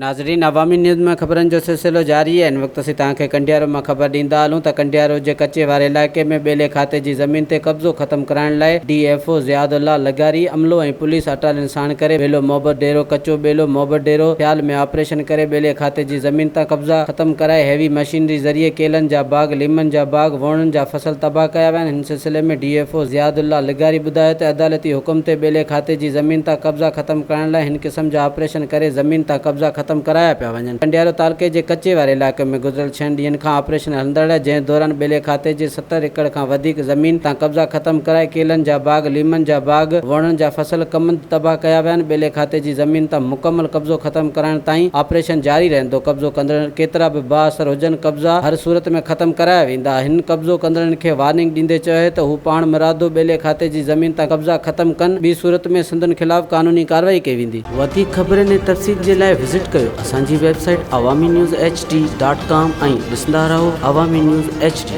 नाज़रीन, अवामी न्यूज़ में ख़बरनि जो सिलसिलो जारी है। इन वक्त असीं तव्हांखे कंडियारो में ख़बर ॾींदा हलूं त कंडियारो जे कच्चे वारे इलाइक़े में ॿेले खाते जी ज़मीन ते कब्ज़ो ख़त्म कराइण लाइ DFO ज़ियादुल्ला लगारी अमलो ऐं पुलिस अटालियुनि साण करे ॿेलो मोहबत डेरो कच्चो ॿेलो मोहबत डेरो ख़्याल में ऑपरेशन करे ॿेले खाते जी ज़मीन तां कब्ज़ा ख़त्म कराए हैवी मशीनरी ज़रिए केलनि जा बाग, लीमनि जा बाग, वणनि जा फसल तबाह कया विया आहिनि। हिन सिलसिले में DFO ज़ियादुल्ला लगारी ॿुधायो त अदालती हुकुम ते ॿेले खाते जी ज़मीन तां कब्ज़ा ख़त्म करण लाइ हिन क़िस्म जा ऑपरेशन करे ज़मीन तां कब्ज़ा ख़त्म कराया पिया वञनि। कंडियारो तालुके जे कच्चे वारे इलाइक़े में गुज़िरियल 6 ॾींहनि खां ऑपरेशन हलंदड़ आहे, जंहिं दौरान ॿेले खाते जे 70 एकड़ खां वधीक ज़मीन तां कब्ज़ा ख़त्म कराए केलनि जा बाग, लीमनि जा बाग, वणनि जा फसल कमंद तबाह कया विया आहिनि। ॿेले खाते जी ज़मीन तां मुकमल कब्ज़ो ख़त्म कराइण ताईं ऑपरेशन जारी रहंदो। कब्ज़ो कंदड़ केतिरा बि बाअसर हुजनि, कब्ज़ा हर सूरत में ख़त्म कराया वेंदा। हिन कब्ज़ो कंदड़नि खे वार्निंग ॾींदे चयो आहे त हू पाण मुरादो ॿेले खाते जी ज़मीन तां कब्ज़ा ख़त्म कनि, ॿी सूरत में संदनि ख़िलाफ़ कानूनी कार्रवाई कई वेंदी। वधीक ख़बरनि ऐं तफ़सील जे लाइ विज़िट कयो असांजी वेबसाइट awamiNewsHD.com ऐं ॾिसंदा रहो अवामी न्यूज़ HD।